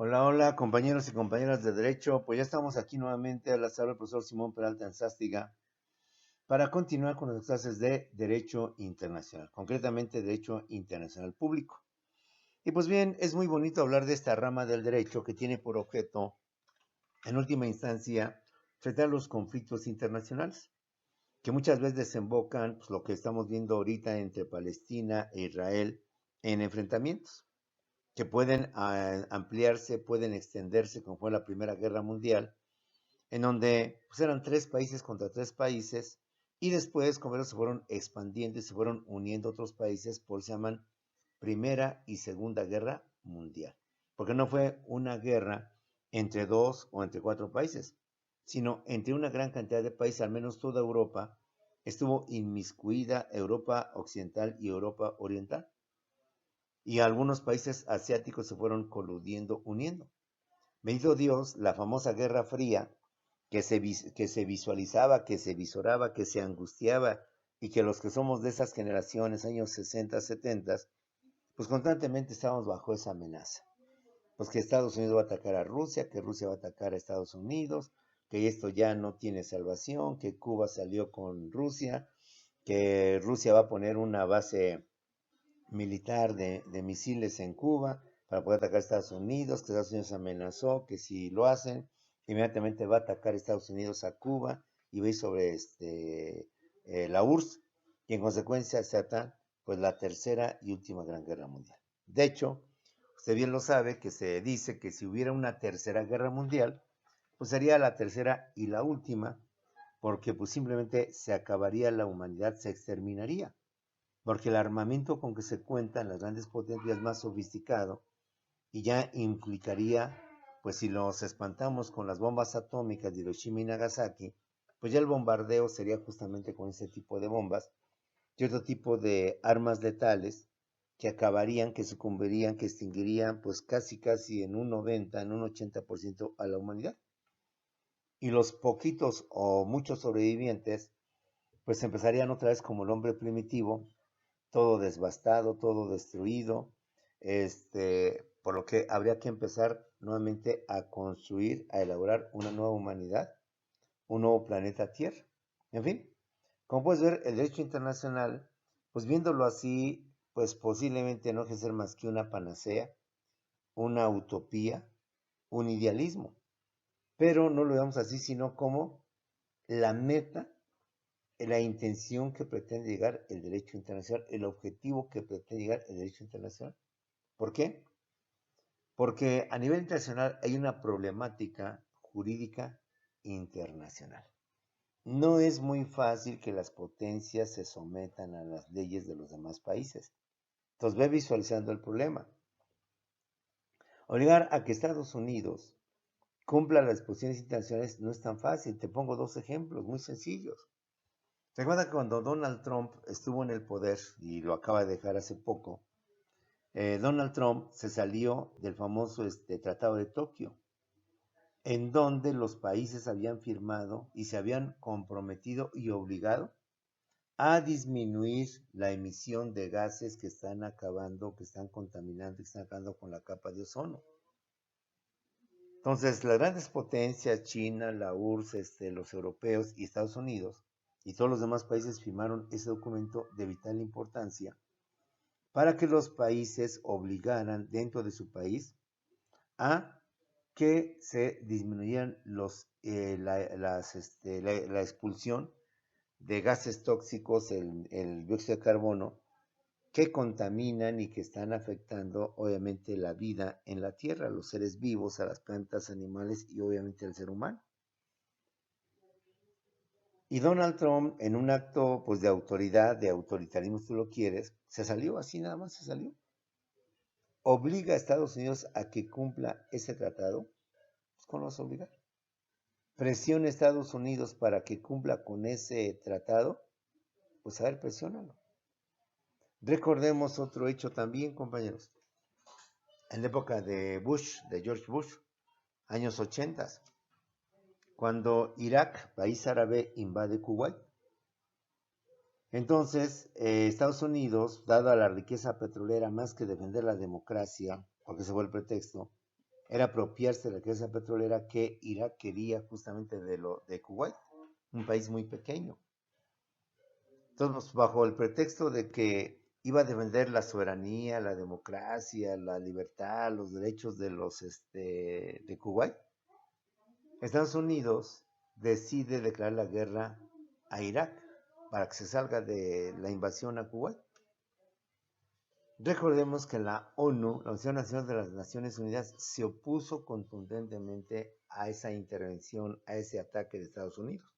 Hola, hola, compañeros y compañeras de Derecho. Pues ya estamos aquí nuevamente a la sala del profesor Simón Peralta en Sástiga para continuar con las clases de Derecho Internacional, concretamente Derecho Internacional Público. Y pues bien, es muy bonito hablar de esta rama del derecho que tiene por objeto, en última instancia, tratar los conflictos internacionales, que muchas veces desembocan, pues, lo que estamos viendo ahorita entre Palestina e Israel en enfrentamientos que pueden ampliarse, pueden extenderse, como fue la Primera Guerra Mundial, en donde pues, eran tres países contra tres países, y después, como se fueron expandiendo y se fueron uniendo otros países, por eso se llaman Primera y Segunda Guerra Mundial, porque no fue una guerra entre dos o entre cuatro países, sino entre una gran cantidad de países, al menos toda Europa estuvo inmiscuida, Europa Occidental y Europa Oriental, y algunos países asiáticos se fueron coludiendo, uniendo. Bendito Dios, la famosa Guerra Fría, que se visualizaba, que se visoraba, que se angustiaba, y que los que somos de esas generaciones, años 60, 70, pues constantemente estábamos bajo esa amenaza. Pues que Estados Unidos va a atacar a Rusia, que Rusia va a atacar a Estados Unidos, que esto ya no tiene salvación, que Cuba salió con Rusia, que Rusia va a poner una base militar de misiles en Cuba para poder atacar a Estados Unidos, que Estados Unidos amenazó que si lo hacen, inmediatamente va a atacar Estados Unidos a Cuba y va a ir sobre la URSS, y en consecuencia se ata pues la tercera y última Gran Guerra Mundial. De hecho, usted bien lo sabe que se dice que si hubiera una tercera guerra mundial, pues sería la tercera y la última, porque pues simplemente se acabaría la humanidad, se exterminaría, porque el armamento con que se cuentan las grandes potencias es más sofisticado y ya implicaría, pues si nos espantamos con las bombas atómicas de Hiroshima y Nagasaki, pues ya el bombardeo sería justamente con ese tipo de bombas y otro tipo de armas letales que acabarían, que sucumbirían, que extinguirían, pues casi en un 90, en un 80% a la humanidad. Y los poquitos o muchos sobrevivientes, pues empezarían otra vez como el hombre primitivo, todo devastado, todo destruido, por lo que habría que empezar nuevamente a construir, a elaborar una nueva humanidad, un nuevo planeta Tierra. En fin, como puedes ver, el derecho internacional, pues viéndolo así, pues posiblemente no es ser más que una panacea, una utopía, un idealismo, pero no lo veamos así, sino como la meta, la intención que pretende llegar el derecho internacional, el objetivo que pretende llegar el derecho internacional. ¿Por qué? Porque a nivel internacional hay una problemática jurídica internacional. No es muy fácil que las potencias se sometan a las leyes de los demás países. Entonces ve visualizando el problema. Obligar a que Estados Unidos cumpla las disposiciones internacionales no es tan fácil. Te pongo dos ejemplos muy sencillos. Recuerda cuando Donald Trump estuvo en el poder, y lo acaba de dejar hace poco, Donald Trump se salió del famoso Tratado de Tokio, en donde los países habían firmado y se habían comprometido y obligado a disminuir la emisión de gases que están acabando, que están contaminando, que están acabando con la capa de ozono. Entonces, las grandes potencias, China, la URSS, los europeos y Estados Unidos, y todos los demás países firmaron ese documento de vital importancia para que los países obligaran dentro de su país a que se disminuyeran la expulsión de gases tóxicos, el dióxido de carbono, que contaminan y que están afectando obviamente la vida en la tierra, a los seres vivos, a las plantas, animales y obviamente al ser humano. Y Donald Trump, en un acto pues de autoridad, de autoritarismo si tú lo quieres, se salió así, nada más se salió. Obliga a Estados Unidos a que cumpla ese tratado, pues ¿cómo lo vas a obligar? Presiona a Estados Unidos para que cumpla con ese tratado, pues a ver, presiónalo. Recordemos otro hecho también, compañeros. En la época de Bush, de George Bush, años 80, cuando Irak, país árabe, invade Kuwait. Entonces, Estados Unidos, dada la riqueza petrolera, más que defender la democracia, porque ese fue el pretexto, era apropiarse de la riqueza petrolera que Irak quería justamente de Kuwait, un país muy pequeño. Entonces, bajo el pretexto de que iba a defender la soberanía, la democracia, la libertad, los derechos de de Kuwait, Estados Unidos decide declarar la guerra a Irak para que se salga de la invasión a Kuwait. Recordemos que la ONU, la Organización Nacional de las Naciones Unidas, se opuso contundentemente a esa intervención, a ese ataque de Estados Unidos.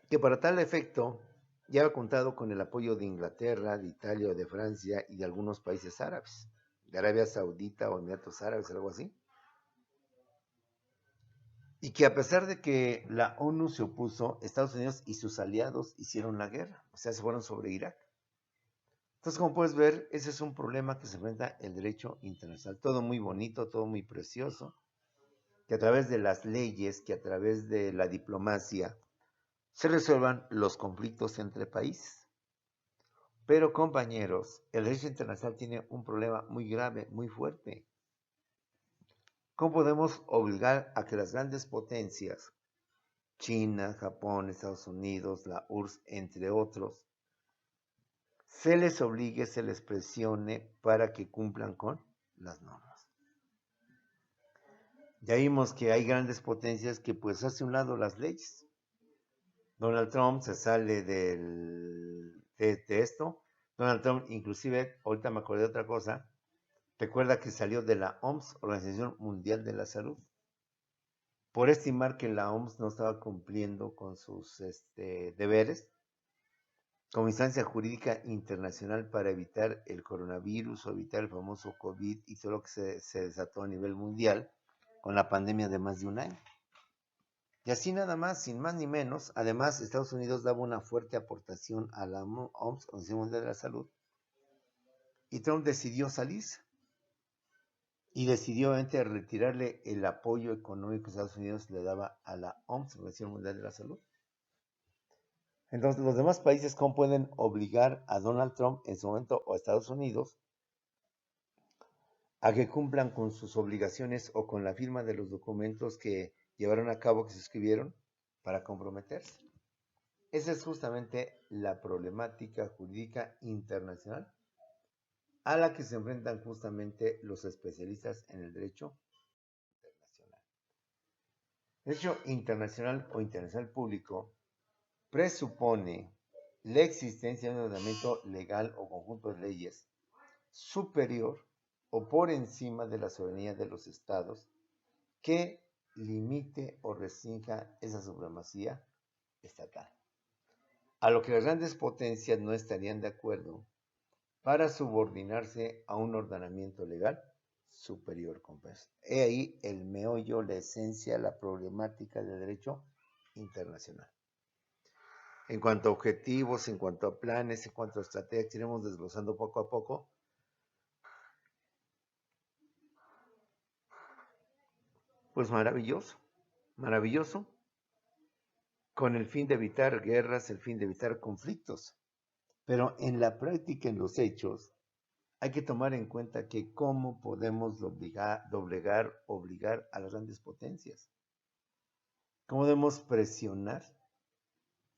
Que para tal efecto ya ha contado con el apoyo de Inglaterra, de Italia, de Francia y de algunos países árabes, de Arabia Saudita o Emiratos Árabes, algo así. Y que a pesar de que la ONU se opuso, Estados Unidos y sus aliados hicieron la guerra, o sea, se fueron sobre Irak. Entonces, como puedes ver, ese es un problema que se enfrenta el derecho internacional. Todo muy bonito, todo muy precioso, que a través de las leyes, que a través de la diplomacia, se resuelvan los conflictos entre países. Pero, compañeros, el derecho internacional tiene un problema muy grave, muy fuerte. ¿Cómo podemos obligar a que las grandes potencias, China, Japón, Estados Unidos, la URSS, entre otros, se les obligue, se les presione para que cumplan con las normas? Ya vimos que hay grandes potencias que pues hace un lado las leyes. Donald Trump se sale de esto. Donald Trump inclusive, ahorita me acordé de otra cosa, recuerda que salió de la OMS, Organización Mundial de la Salud, por estimar que la OMS no estaba cumpliendo con sus deberes como instancia jurídica internacional para evitar el coronavirus o evitar el famoso COVID y todo lo que se desató a nivel mundial con la pandemia de más de un año. Y así nada más, sin más ni menos, además Estados Unidos daba una fuerte aportación a la OMS, Organización Mundial de la Salud, y Trump decidió salirse. Y decidió retirarle el apoyo económico que Estados Unidos le daba a la OMS, Organización Mundial de la Salud. Entonces, los demás países, ¿cómo pueden obligar a Donald Trump en su momento o a Estados Unidos a que cumplan con sus obligaciones o con la firma de los documentos que llevaron a cabo, que se escribieron para comprometerse? Esa es justamente la problemática jurídica internacional a la que se enfrentan justamente los especialistas en el derecho internacional. El derecho internacional o internacional público presupone la existencia de un ordenamiento legal o conjunto de leyes superior o por encima de la soberanía de los estados que limite o restrinja esa supremacía estatal, a lo que las grandes potencias no estarían de acuerdo para subordinarse a un ordenamiento legal superior. He ahí el meollo, la esencia, la problemática del derecho internacional. En cuanto a objetivos, en cuanto a planes, en cuanto a estrategias, iremos desglosando poco a poco. Pues maravilloso, maravilloso, con el fin de evitar guerras, el fin de evitar conflictos. Pero en la práctica, en los hechos, hay que tomar en cuenta que cómo podemos obligar a las grandes potencias. ¿Cómo debemos presionar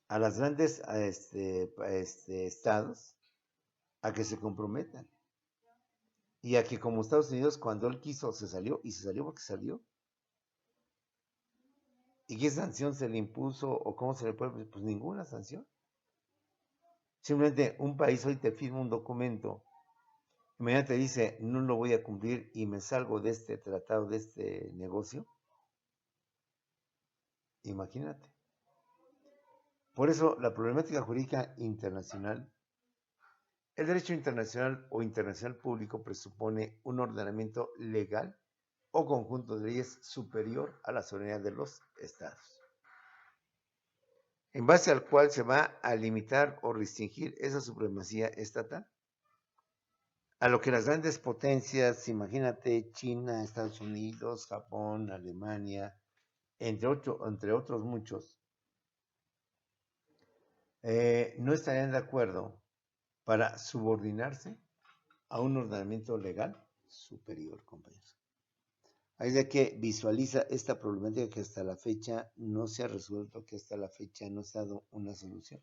a las grandes estados a que se comprometan? Y a que como Estados Unidos, cuando él quiso, se salió, y se salió porque salió. ¿Y qué sanción se le impuso o cómo se le puede? Pues ninguna sanción. Simplemente un país hoy te firma un documento, mañana te dice, no lo voy a cumplir y me salgo de este tratado, de este negocio. Imagínate. Por eso la problemática jurídica internacional, el derecho internacional o internacional público presupone un ordenamiento legal o conjunto de leyes superior a la soberanía de los estados, en base al cual se va a limitar o restringir esa supremacía estatal. A lo que las grandes potencias, imagínate China, Estados Unidos, Japón, Alemania, entre otros muchos, no estarían de acuerdo para subordinarse a un ordenamiento legal superior, compañeros. Hay de que visualiza esta problemática que hasta la fecha no se ha resuelto, que hasta la fecha no se ha dado una solución.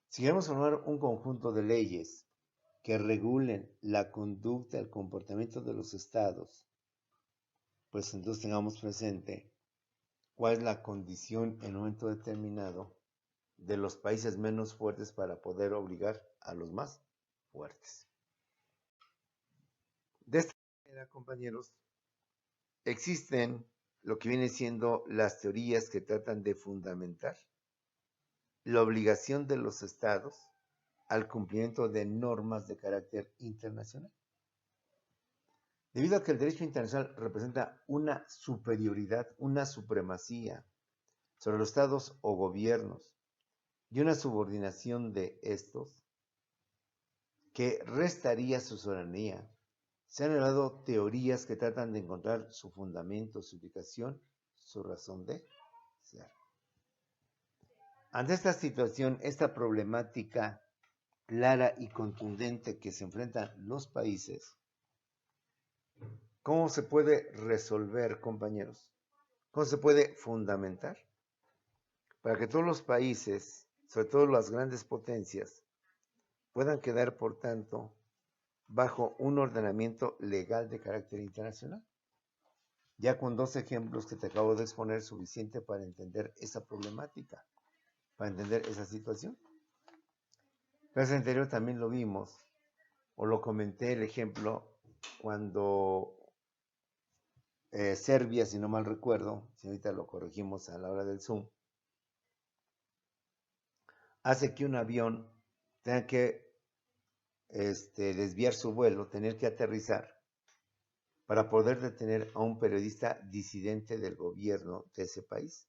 Si queremos formar un conjunto de leyes que regulen la conducta, el comportamiento de los estados, pues entonces tengamos presente cuál es la condición en un momento determinado de los países menos fuertes para poder obligar a los más fuertes. De esta manera, compañeros, existen lo que viene siendo las teorías que tratan de fundamentar la obligación de los estados al cumplimiento de normas de carácter internacional. Debido a que el derecho internacional representa una superioridad, una supremacía sobre los estados o gobiernos y una subordinación de estos que restaría su soberanía, se han elevado teorías que tratan de encontrar su fundamento, su ubicación, su razón de ser. Ante esta situación, esta problemática clara y contundente que se enfrentan los países, ¿cómo se puede resolver, compañeros? ¿Cómo se puede fundamentar? Para que todos los países, sobre todo las grandes potencias, puedan quedar, por tanto, bajo un ordenamiento legal de carácter internacional. Ya con dos ejemplos que te acabo de exponer, suficiente para entender esa problemática, para entender esa situación. La clase anterior también lo vimos, o lo comenté el ejemplo, cuando Serbia, si no mal recuerdo, si ahorita lo corregimos a la hora del Zoom, hace que un avión tenga que desviar su vuelo, tener que aterrizar, para poder detener a un periodista disidente del gobierno de ese país.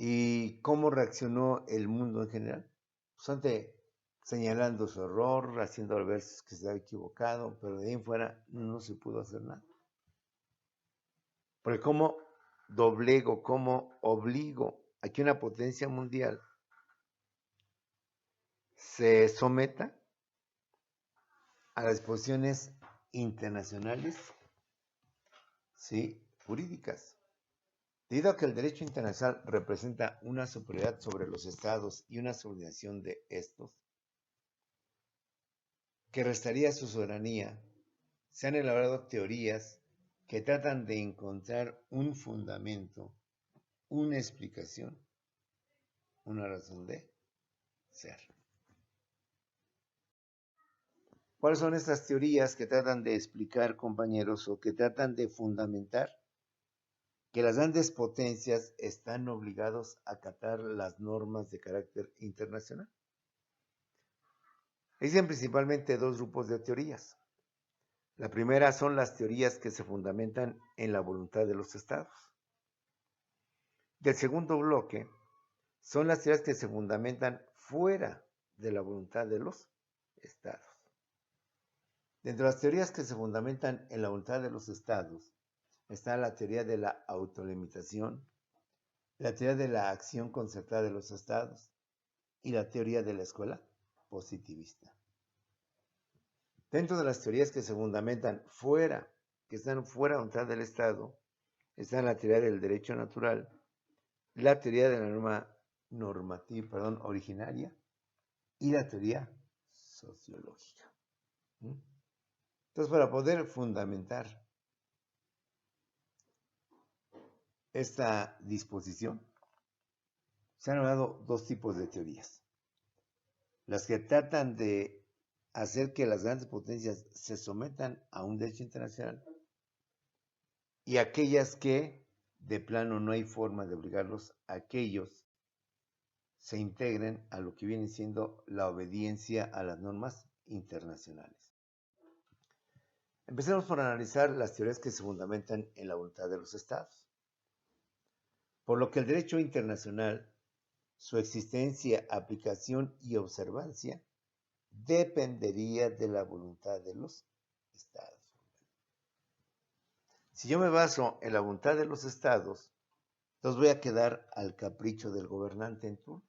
¿Y cómo reaccionó el mundo en general? Pues señalando su error, haciendo ver que se había equivocado, pero de ahí en fuera no se pudo hacer nada. Porque ¿cómo doblego, cómo obligo a que una potencia mundial se someta a las disposiciones internacionales, sí, jurídicas? Debido a que el derecho internacional representa una superioridad sobre los estados y una subordinación de estos, que restaría su soberanía, se han elaborado teorías que tratan de encontrar un fundamento, una explicación, una razón de ser. ¿Cuáles son estas teorías que tratan de explicar, compañeros, o que tratan de fundamentar que las grandes potencias están obligados a acatar las normas de carácter internacional? Existen principalmente dos grupos de teorías. La primera son las teorías que se fundamentan en la voluntad de los estados. Y el segundo bloque son las teorías que se fundamentan fuera de la voluntad de los estados. Dentro de las teorías que se fundamentan en la voluntad de los estados está la teoría de la autolimitación, la teoría de la acción concertada de los estados y la teoría de la escuela positivista. Dentro de las teorías que se fundamentan fuera, que están fuera de la voluntad del estado, está la teoría del derecho natural, la teoría de la normativa originaria y la teoría sociológica. Entonces, para poder fundamentar esta disposición, se han dado dos tipos de teorías. Las que tratan de hacer que las grandes potencias se sometan a un derecho internacional y aquellas que de plano no hay forma de obligarlos a que ellos se integren a lo que viene siendo la obediencia a las normas internacionales. Empecemos por analizar las teorías que se fundamentan en la voluntad de los estados. Por lo que el derecho internacional, su existencia, aplicación y observancia dependería de la voluntad de los estados. Si yo me baso en la voluntad de los estados, entonces voy a quedar al capricho del gobernante en turno.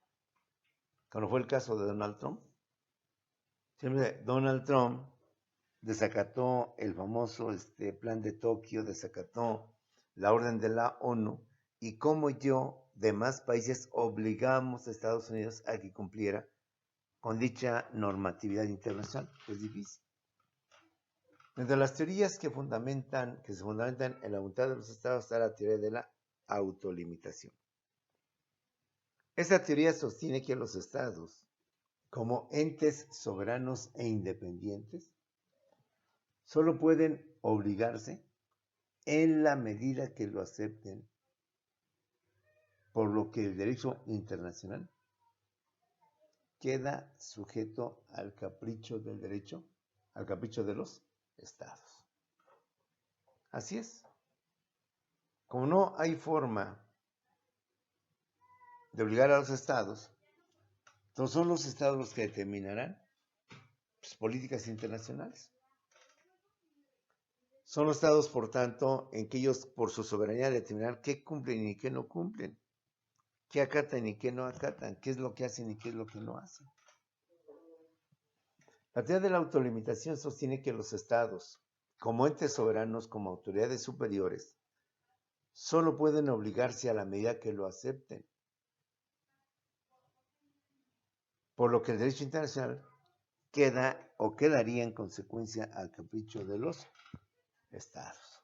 cuando fue el caso de Donald Trump. Siempre Donald Trump desacató el famoso plan de Tokio, desacató la orden de la ONU, y como demás países obligamos a Estados Unidos a que cumpliera con dicha normatividad internacional. Es difícil. Entre las teorías que se fundamentan en la voluntad de los estados está la teoría de la autolimitación. Esta teoría sostiene que los estados, como entes soberanos e independientes, solo pueden obligarse en la medida que lo acepten, por lo que el derecho internacional queda sujeto al capricho del derecho, al capricho de los estados. Así es. Como no hay forma de obligar a los estados, entonces son los estados los que determinarán políticas internacionales. Son los estados, por tanto, en que ellos, por su soberanía, determinar qué cumplen y qué no cumplen, qué acatan y qué no acatan, qué es lo que hacen y qué es lo que no hacen. La teoría de la autolimitación sostiene que los estados, como entes soberanos, como autoridades superiores, solo pueden obligarse a la medida que lo acepten, por lo que el derecho internacional quedaría en consecuencia al capricho de los estados.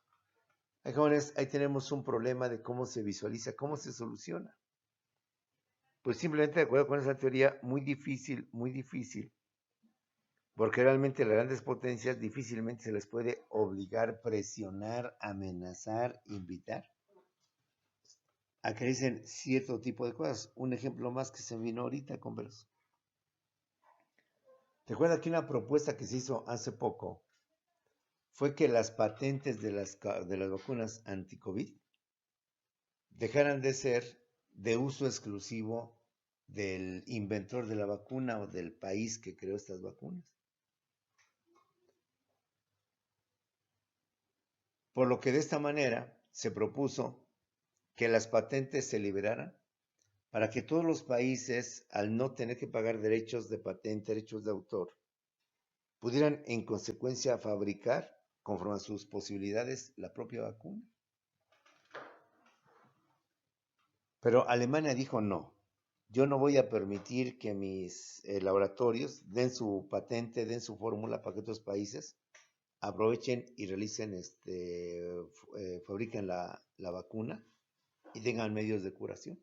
Jóvenes, ahí tenemos un problema de cómo se visualiza, cómo se soluciona. Pues simplemente de acuerdo con esa teoría, muy difícil, porque realmente las grandes potencias difícilmente se les puede obligar, presionar, amenazar, invitar a que realicen cierto tipo de cosas. Un ejemplo más que se vino ahorita con Velos. Recuerda que una propuesta que se hizo hace poco fue que las patentes de las vacunas anti-COVID dejaran de ser de uso exclusivo del inventor de la vacuna o del país que creó estas vacunas. Por lo que de esta manera se propuso que las patentes se liberaran para que todos los países, al no tener que pagar derechos de patente, derechos de autor, pudieran en consecuencia fabricar, conforme a sus posibilidades, la propia vacuna. Pero Alemania dijo no, yo no voy a permitir que mis laboratorios den su patente, den su fórmula para que otros países aprovechen y realicen, fabriquen la vacuna y tengan medios de curación.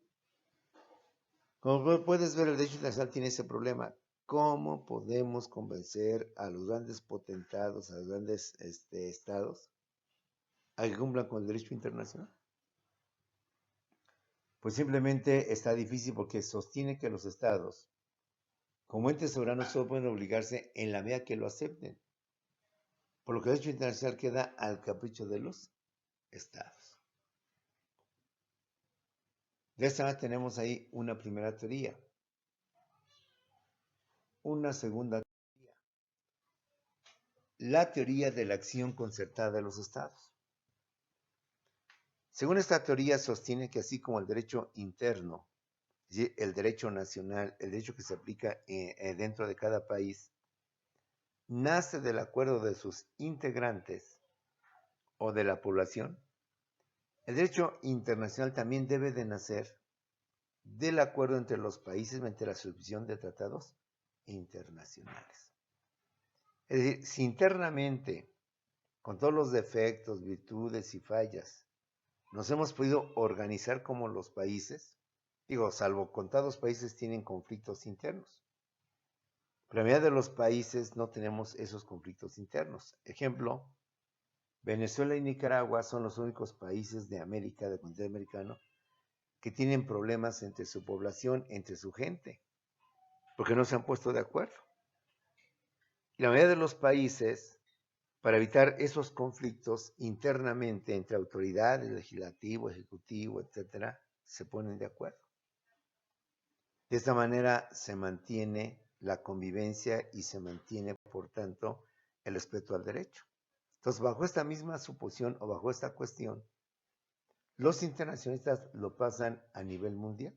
Como puedes ver, el derecho internacional tiene ese problema. ¿Cómo podemos convencer a los grandes potentados, a los grandes estados, a que cumplan con el derecho internacional? Pues simplemente está difícil porque sostiene que los estados, como entes soberanos, solo pueden obligarse en la medida que lo acepten, por lo que el derecho internacional queda al capricho de los estados. De esta manera tenemos ahí una primera teoría. Una segunda teoría, la teoría de la acción concertada de los estados. Según esta teoría, sostiene que así como el derecho interno, el derecho nacional, el derecho que se aplica dentro de cada país, nace del acuerdo de sus integrantes o de la población, el derecho internacional también debe de nacer del acuerdo entre los países mediante la suscripción de tratados internacionales. Es decir, si internamente, con todos los defectos, virtudes y fallas, nos hemos podido organizar como los países, salvo contados países tienen conflictos internos, pero la mayoría de los países no tenemos esos conflictos internos. Ejemplo, Venezuela y Nicaragua son los únicos países de América, del continente americano, que tienen problemas entre su población, entre su gente, porque no se han puesto de acuerdo. Y la mayoría de los países, para evitar esos conflictos internamente entre autoridades, legislativo, ejecutivo, etcétera, se ponen de acuerdo. De esta manera se mantiene la convivencia y se mantiene, por tanto, el respeto al derecho. Entonces, bajo esta misma suposición o bajo esta cuestión, los internacionalistas lo pasan a nivel mundial.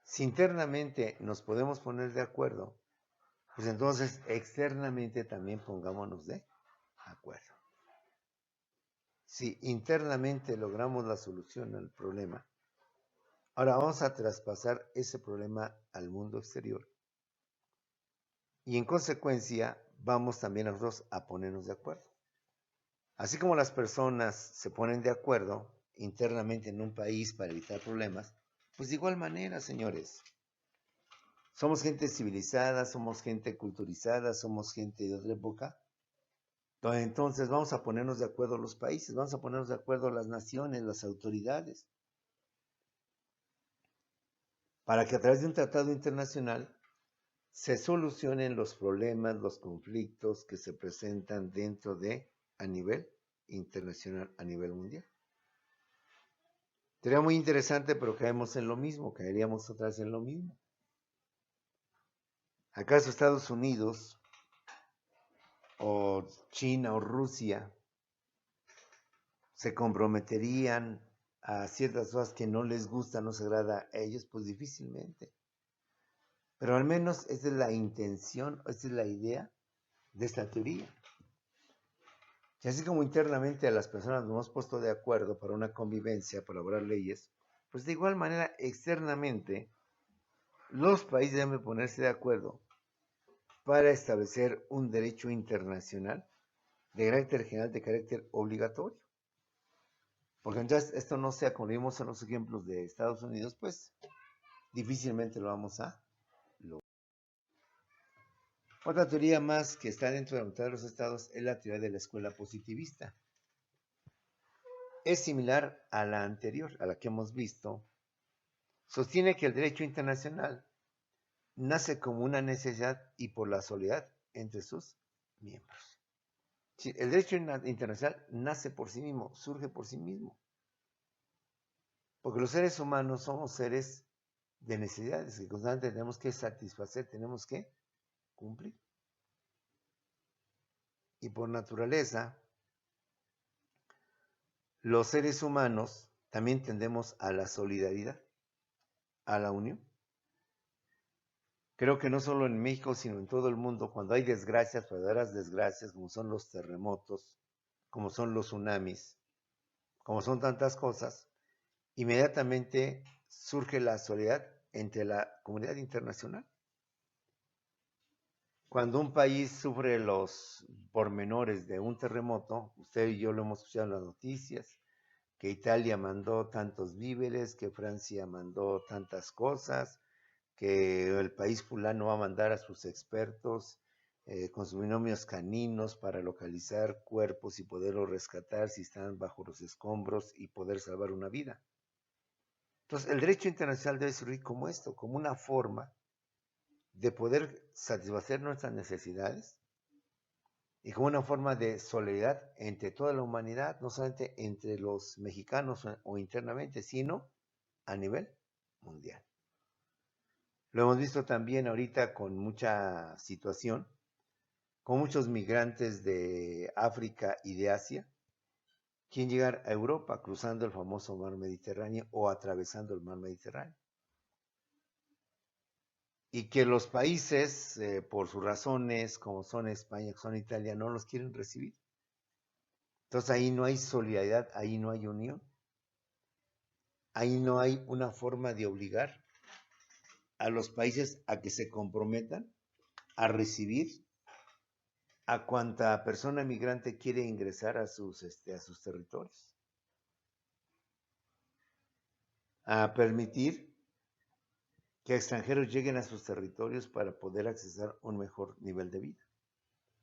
Si internamente nos podemos poner de acuerdo, pues entonces externamente también pongámonos de acuerdo. Si internamente logramos la solución al problema, ahora vamos a traspasar ese problema al mundo exterior. Y en consecuencia, vamos también nosotros a ponernos de acuerdo. Así como las personas se ponen de acuerdo internamente en un país para evitar problemas, pues de igual manera, señores. Somos gente civilizada, somos gente culturizada, somos gente de otra época. Entonces vamos a ponernos de acuerdo los países, vamos a ponernos de acuerdo las naciones, las autoridades, para que a través de un tratado internacional se solucionen los problemas, los conflictos que se presentan dentro de, a nivel internacional, a nivel mundial. Sería muy interesante, pero caemos en lo mismo, caeríamos otra vez en lo mismo. ¿Acaso Estados Unidos o China o Rusia se comprometerían a ciertas cosas que no les gusta, no se agrada a ellos? Pues difícilmente. Pero al menos esa es la intención, esa es la idea de esta teoría. Y así como internamente a las personas nos hemos puesto de acuerdo para una convivencia, para elaborar leyes, pues de igual manera externamente los países deben ponerse de acuerdo para establecer un derecho internacional de carácter general, de carácter obligatorio. Porque entonces esto no sea, como vimos en los ejemplos de Estados Unidos, pues difícilmente lo vamos a lograr. Otra teoría más que está dentro de la voluntad de los estados es la teoría de la escuela positivista. Es similar a la anterior, a la que hemos visto. Sostiene que el derecho internacional nace como una necesidad y por la solidaridad entre sus miembros. Sí, el derecho internacional nace por sí mismo, surge por sí mismo. Porque los seres humanos somos seres de necesidades que constantemente tenemos que satisfacer, tenemos que cumplir. Y por naturaleza, los seres humanos también tendemos a la solidaridad, a la unión. Creo que no solo en México, sino en todo el mundo, cuando hay desgracias, verdaderas desgracias, como son los terremotos, como son los tsunamis, como son tantas cosas, inmediatamente surge la solidaridad entre la comunidad internacional. Cuando un país sufre los pormenores de un terremoto, usted y yo lo hemos escuchado en las noticias, que Italia mandó tantos víveres, que Francia mandó tantas cosas, que el país fulano va a mandar a sus expertos con sus binomios caninos para localizar cuerpos y poderlos rescatar si están bajo los escombros y poder salvar una vida. Entonces, el derecho internacional debe servir como esto, como una forma de poder satisfacer nuestras necesidades y como una forma de solidaridad entre toda la humanidad, no solamente entre los mexicanos o internamente, sino a nivel mundial. Lo hemos visto también ahorita con mucha situación, con muchos migrantes de África y de Asia, quieren llegar a Europa cruzando el famoso mar Mediterráneo o atravesando el mar Mediterráneo. Y que los países, por sus razones, como son España, como son Italia, no los quieren recibir. Entonces ahí no hay solidaridad, ahí no hay unión, ahí no hay una forma de obligar a los países a que se comprometan a recibir a cuanta persona migrante quiere ingresar a sus territorios, a permitir que extranjeros lleguen a sus territorios para poder accesar un mejor nivel de vida.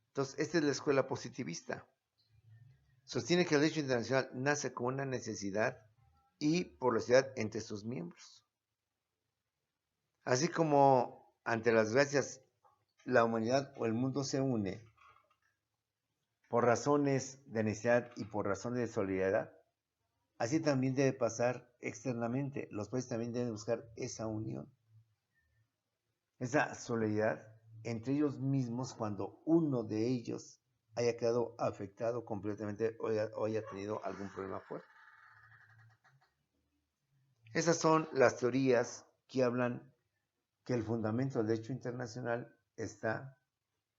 Entonces, esta es la escuela positivista. Sostiene que el derecho internacional nace como una necesidad y por la sociedad entre sus miembros. Así como ante las desgracias la humanidad o el mundo se une por razones de necesidad y por razones de solidaridad, así también debe pasar externamente. Los países también deben buscar esa unión, esa solidaridad entre ellos mismos cuando uno de ellos haya quedado afectado completamente o haya tenido algún problema fuerte. Esas son las teorías que hablan que el fundamento del derecho internacional está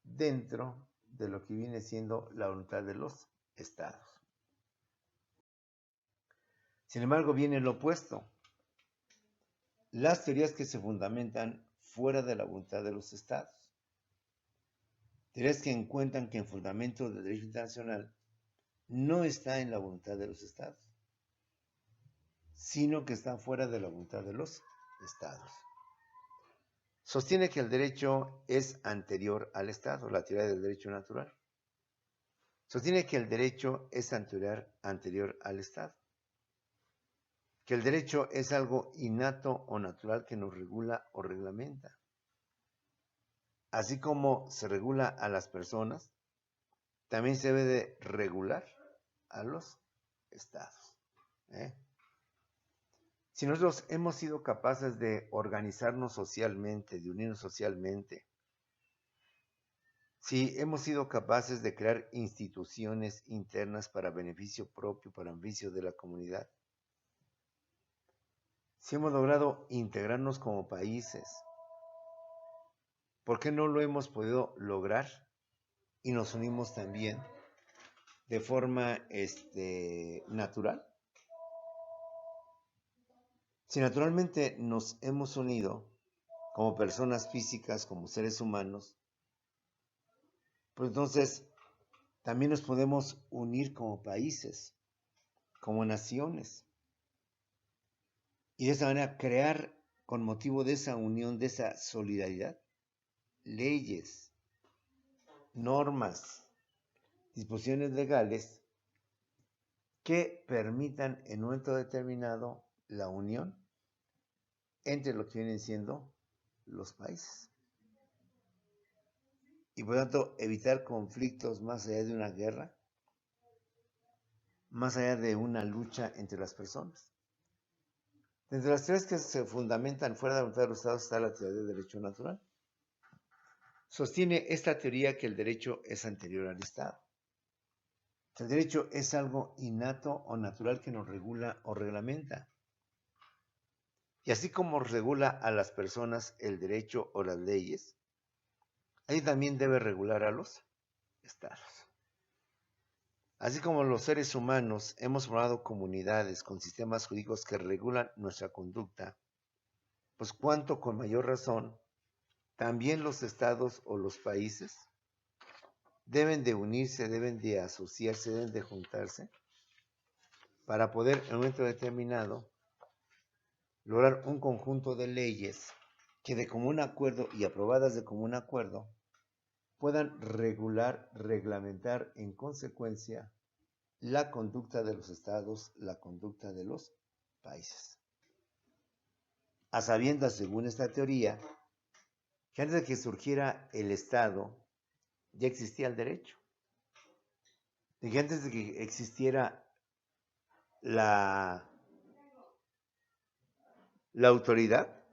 dentro de lo que viene siendo la voluntad de los estados. Sin embargo, viene lo opuesto. Las teorías que se fundamentan fuera de la voluntad de los estados. Teorías que encuentran que el fundamento del derecho internacional no está en la voluntad de los estados, sino que está fuera de la voluntad de los estados. Sostiene que el derecho es anterior al Estado, la teoría del derecho natural. Sostiene que el derecho es anterior al Estado, que el derecho es algo innato o natural que nos regula o reglamenta. Así como se regula a las personas, también se debe de regular a los estados. Si nosotros hemos sido capaces de organizarnos socialmente, de unirnos socialmente, si hemos sido capaces de crear instituciones internas para beneficio propio, para beneficio de la comunidad, si hemos logrado integrarnos como países, ¿por qué no lo hemos podido lograr y nos unimos también de forma natural? Si naturalmente nos hemos unido como personas físicas, como seres humanos, pues entonces también nos podemos unir como países, como naciones. Y de esa manera crear, con motivo de esa unión, de esa solidaridad, leyes, normas, disposiciones legales que permitan en un momento determinado la unión entre lo que vienen siendo los países. Y por lo tanto evitar conflictos más allá de una guerra, más allá de una lucha entre las personas. Entre las tres que se fundamentan fuera de la voluntad de los estados está la teoría del derecho natural. Sostiene esta teoría que el derecho es anterior al Estado. El derecho es algo innato o natural que nos regula o reglamenta. Y así como regula a las personas el derecho o las leyes, ahí también debe regular a los estados. Así como los seres humanos hemos formado comunidades con sistemas jurídicos que regulan nuestra conducta, pues cuánto con mayor razón, también los estados o los países deben de unirse, deben de asociarse, deben de juntarse para poder en un momento determinado lograr un conjunto de leyes que de común acuerdo y aprobadas de común acuerdo puedan regular, reglamentar en consecuencia la conducta de los estados, la conducta de los países. A sabiendas, según esta teoría, que antes de que surgiera el Estado ya existía el derecho, y que antes de que existiera la autoridad,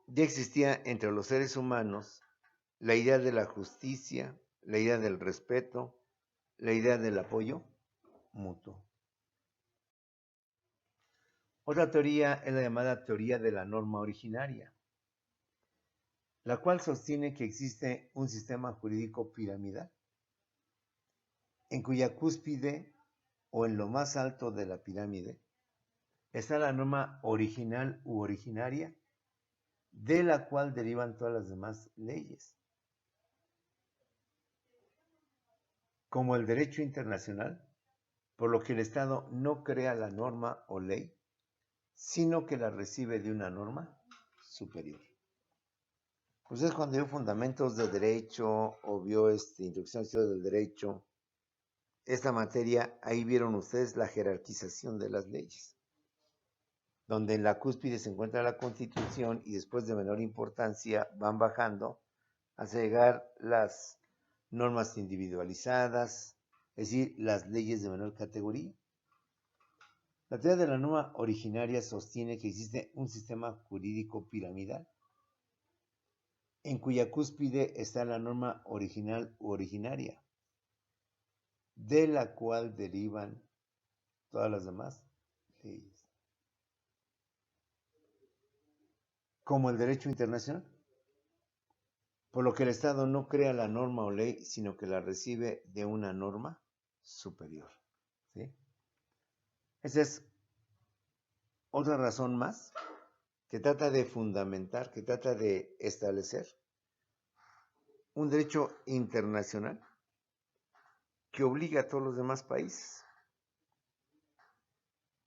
ya existía entre los seres humanos la idea de la justicia, la idea del respeto, la idea del apoyo mutuo. Otra teoría es la llamada teoría de la norma originaria, la cual sostiene que existe un sistema jurídico piramidal, en cuya cúspide o en lo más alto de la pirámide está la norma original u originaria, de la cual derivan todas las demás leyes. Como el derecho internacional, por lo que el Estado no crea la norma o ley, sino que la recibe de una norma superior. Ustedes cuando vio fundamentos de derecho o vio introducción del derecho, esta materia, ahí vieron ustedes la jerarquización de las leyes, donde en la cúspide se encuentra la Constitución y después de menor importancia van bajando hasta llegar las normas individualizadas, es decir, las leyes de menor categoría. La teoría de la norma originaria sostiene que existe un sistema jurídico piramidal, en cuya cúspide está la norma original u originaria, de la cual derivan todas las demás leyes. como el derecho internacional, por lo que el Estado no crea la norma o ley, sino que la recibe de una norma superior. ¿Sí? Esa es otra razón más que trata de fundamentar, que trata de establecer un derecho internacional que obliga a todos los demás países.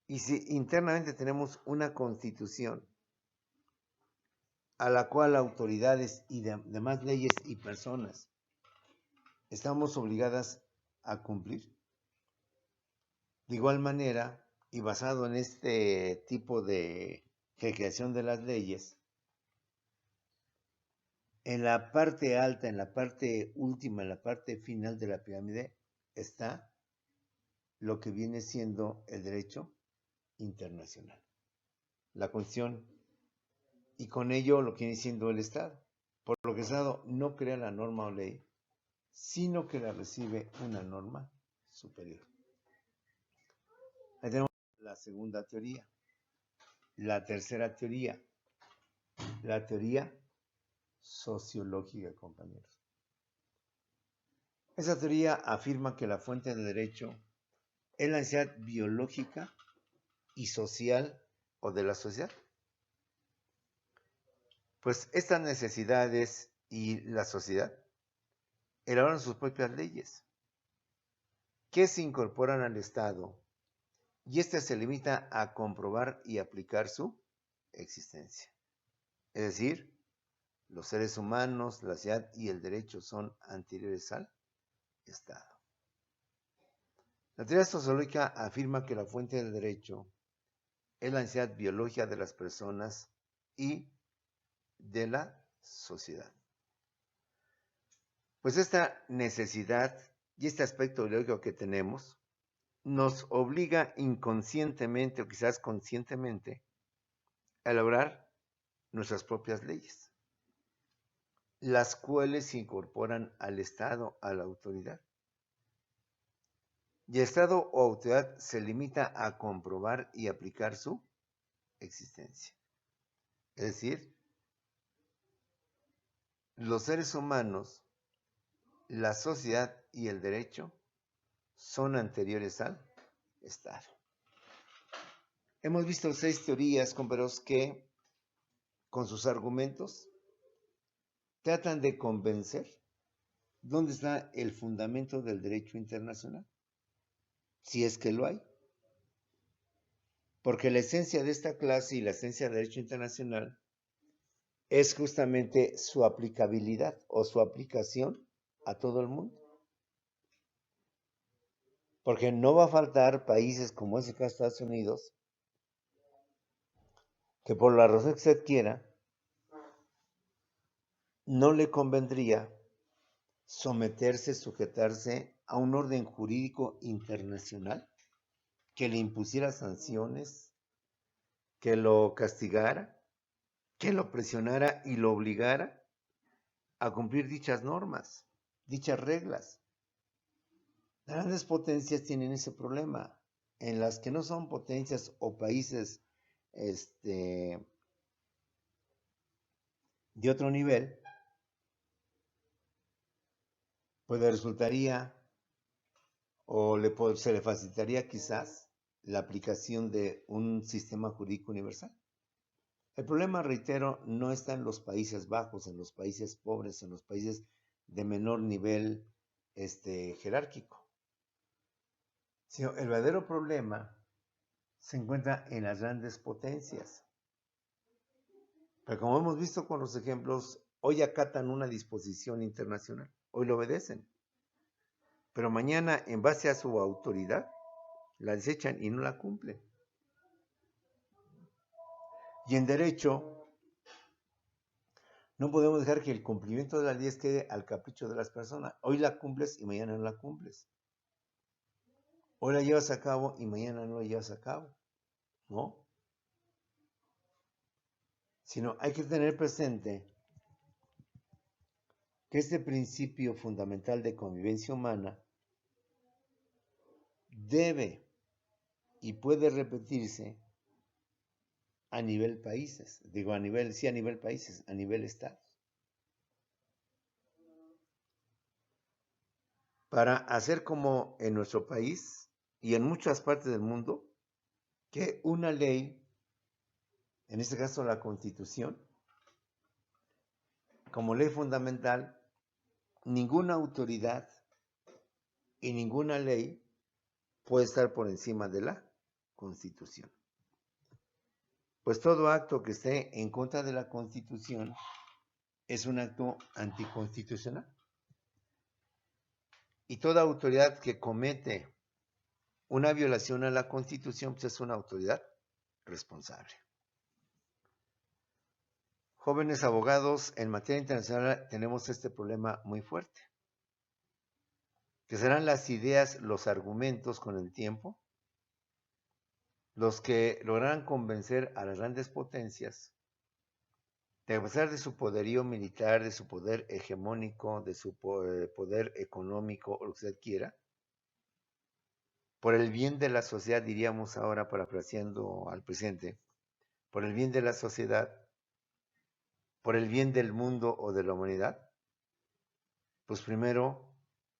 Y si internamente tenemos una constitución a la cual autoridades y demás leyes y personas estamos obligadas a cumplir, de igual manera, y basado en este tipo de creación de las leyes, en la parte alta, en la parte última, en la parte final de la pirámide, está lo que viene siendo el derecho internacional, la Constitución, y con ello lo que viene siendo el Estado. Por lo que el Estado no crea la norma o ley, sino que la recibe una norma superior. Ahí tenemos la segunda teoría. La tercera teoría, la teoría sociológica, compañeros. Esa teoría afirma que la fuente de derecho es la necesidad biológica y social o de la sociedad. Pues estas necesidades y la sociedad elaboran sus propias leyes que se incorporan al Estado y éste se limita a comprobar y aplicar su existencia. Es decir, los seres humanos, la sociedad y el derecho son anteriores al Estado. La teoría sociológica afirma que la fuente del derecho es la necesidad biológica de las personas y de la sociedad. Pues esta necesidad y este aspecto biológico que tenemos nos obliga inconscientemente o quizás conscientemente a elaborar nuestras propias leyes, las cuales se incorporan al Estado, a la autoridad. Y el Estado o autoridad se limita a comprobar y aplicar su existencia. Es decir, los seres humanos, la sociedad y el derecho son anteriores al Estado. Hemos visto 6 teorías, compañeros, que con sus argumentos tratan de convencer dónde está el fundamento del derecho internacional, si es que lo hay. Porque la esencia de esta clase y la esencia del derecho internacional es justamente su aplicabilidad o su aplicación a todo el mundo. Porque no va a faltar países como es el caso de Estados Unidos, que por la razón que usted quiera, no le convendría someterse, sujetarse a un orden jurídico internacional que le impusiera sanciones, que lo castigara, que lo presionara y lo obligara a cumplir dichas normas, dichas reglas. Las grandes potencias tienen ese problema. En las que no son potencias o países de otro nivel, pues le resultaría o se le facilitaría quizás la aplicación de un sistema jurídico universal. El problema, reitero, no está en los Países Bajos, en los países pobres, en los países de menor nivel jerárquico, sino el verdadero problema se encuentra en las grandes potencias. Pero como hemos visto con los ejemplos, hoy acatan una disposición internacional, hoy lo obedecen, pero mañana, en base a su autoridad, la desechan y no la cumplen. Y en derecho, no podemos dejar que el cumplimiento de las leyes quede al capricho de las personas. Hoy la cumples y mañana no la cumples. Hoy la llevas a cabo y mañana no la llevas a cabo. ¿No? Sino hay que tener presente que este principio fundamental de convivencia humana debe y puede repetirse a nivel países, digo a nivel, sí a nivel países, a nivel estados, para hacer como en nuestro país y en muchas partes del mundo, que una ley, en este caso la Constitución, como ley fundamental, ninguna autoridad y ninguna ley puede estar por encima de la Constitución. Pues todo acto que esté en contra de la Constitución es un acto anticonstitucional. Y toda autoridad que comete una violación a la Constitución pues es una autoridad responsable. Jóvenes abogados, en materia internacional tenemos este problema muy fuerte, que serán las ideas, los argumentos con el tiempo, los que lograrán convencer a las grandes potencias de, a pesar de su poderío militar, de su poder hegemónico, de su poder económico, o lo que usted quiera, por el bien de la sociedad, diríamos ahora parafraseando al presidente, por el bien de la sociedad, por el bien del mundo o de la humanidad, pues primero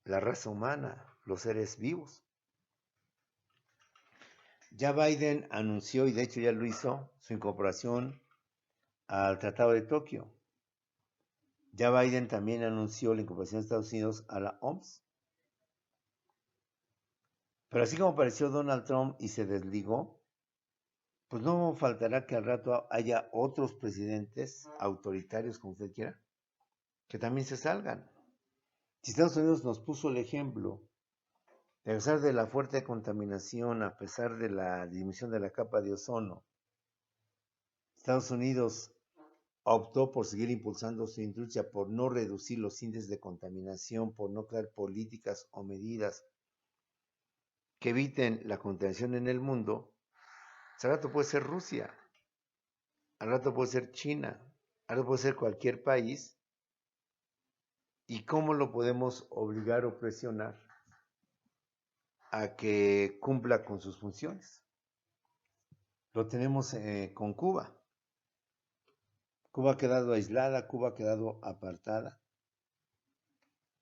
la raza humana, los seres vivos. Ya Biden anunció, y de hecho ya lo hizo, su incorporación al Tratado de Tokio. Ya Biden también anunció la incorporación de Estados Unidos a la OMS. Pero así como apareció Donald Trump y se desligó, pues no faltará que al rato haya otros presidentes autoritarios, como usted quiera, que también se salgan. Si Estados Unidos nos puso el ejemplo, a pesar de la fuerte contaminación, a pesar de la disminución de la capa de ozono, Estados Unidos optó por seguir impulsando su industria, por no reducir los índices de contaminación, por no crear políticas o medidas que eviten la contaminación en el mundo. Al rato puede ser Rusia, al rato puede ser China, al rato puede ser cualquier país. ¿Y cómo lo podemos obligar o presionar a que cumpla con sus funciones? Lo tenemos con Cuba. Cuba ha quedado aislada, Cuba ha quedado apartada.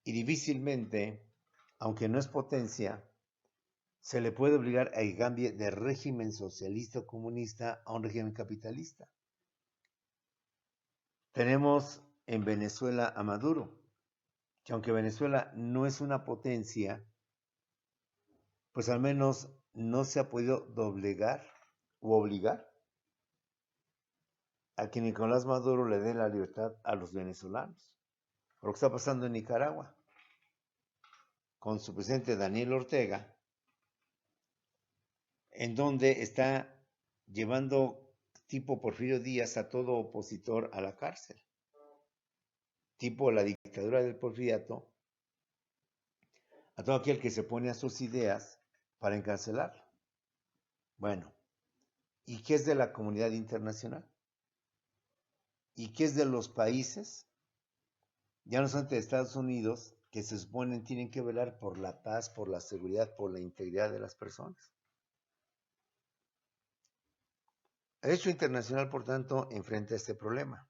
Y difícilmente, aunque no es potencia, se le puede obligar a que cambie de régimen socialista o comunista a un régimen capitalista. Tenemos en Venezuela a Maduro, que aunque Venezuela no es una potencia, pues al menos no se ha podido doblegar u obligar a que Nicolás Maduro le dé la libertad a los venezolanos. Por lo que está pasando en Nicaragua, con su presidente Daniel Ortega, en donde está llevando tipo Porfirio Díaz a todo opositor a la cárcel, tipo la dictadura del porfiriato, a todo aquel que se opone a sus ideas para encarcelarlo. Bueno, ¿y qué es de la comunidad internacional? ¿Y qué es de los países, ya no solamente de Estados Unidos, que se suponen tienen que velar por la paz, por la seguridad, por la integridad de las personas? El derecho internacional, por tanto, enfrenta este problema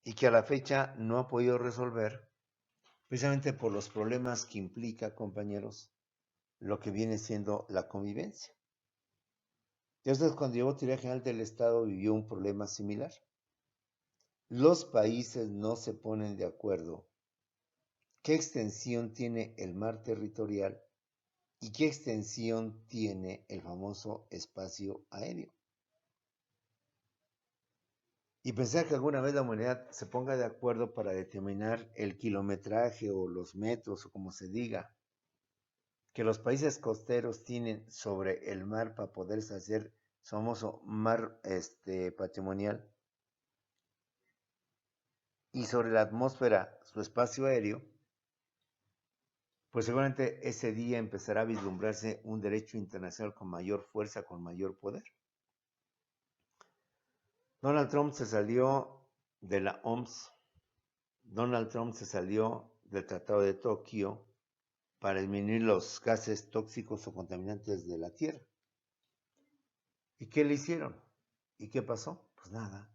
y que a la fecha no ha podido resolver, precisamente por los problemas que implica, compañeros, lo que viene siendo la convivencia. Entonces, cuando llegó Teoría General del Estado, vivió un problema similar. Los países no se ponen de acuerdo qué extensión tiene el mar territorial y qué extensión tiene el famoso espacio aéreo. Y pensar que alguna vez la humanidad se ponga de acuerdo para determinar el kilometraje o los metros o como se diga que los países costeros tienen sobre el mar para poder hacer su famoso mar patrimonial, y sobre la atmósfera su espacio aéreo, pues seguramente ese día empezará a vislumbrarse un derecho internacional con mayor fuerza, con mayor poder. Donald Trump se salió de la OMS, Donald Trump se salió del Tratado de Tokio para disminuir los gases tóxicos o contaminantes de la Tierra. ¿Y qué le hicieron? ¿Y qué pasó? Pues nada.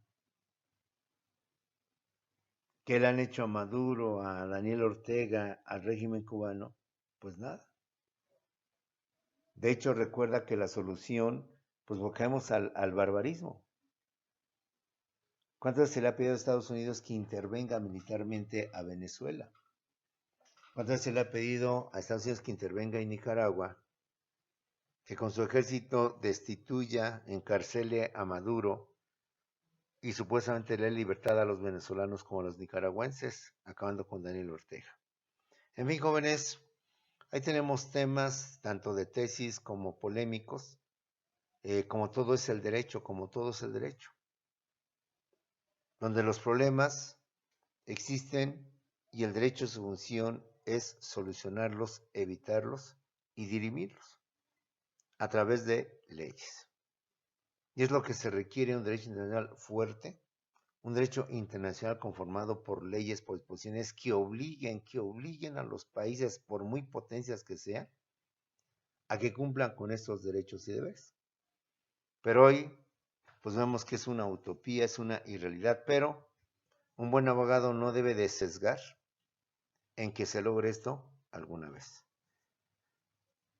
¿Qué le han hecho a Maduro, a Daniel Ortega, al régimen cubano? Pues nada. De hecho, recuerda que la solución, pues volcamos al barbarismo. ¿Cuántas veces se le ha pedido a Estados Unidos que intervenga militarmente a Venezuela? ¿Cuántas veces se le ha pedido a Estados Unidos que intervenga en Nicaragua, que con su ejército destituya, encarcele a Maduro y supuestamente le dé libertad a los venezolanos como a los nicaragüenses, acabando con Daniel Ortega? En fin, jóvenes, ahí tenemos temas tanto de tesis como polémicos, como todo es el derecho, donde los problemas existen y el derecho, su función es solucionarlos, evitarlos y dirimirlos a través de leyes. Y es lo que se requiere: un derecho internacional fuerte, un derecho internacional conformado por leyes, por disposiciones que obliguen a los países, por muy potencias que sean, a que cumplan con estos derechos y deberes. Pero hoy, pues vemos que es una utopía, es una irrealidad, pero un buen abogado no debe de sesgar en que se logre esto alguna vez.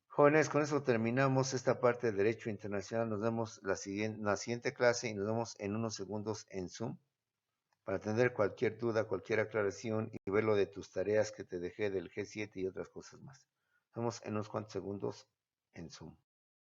Jóvenes, con eso terminamos esta parte de Derecho Internacional. Nos vemos la siguiente clase y nos vemos en unos segundos en Zoom para atender cualquier duda, cualquier aclaración y ver lo de tus tareas que te dejé del G7 y otras cosas más. Nos vemos en unos cuantos segundos en Zoom.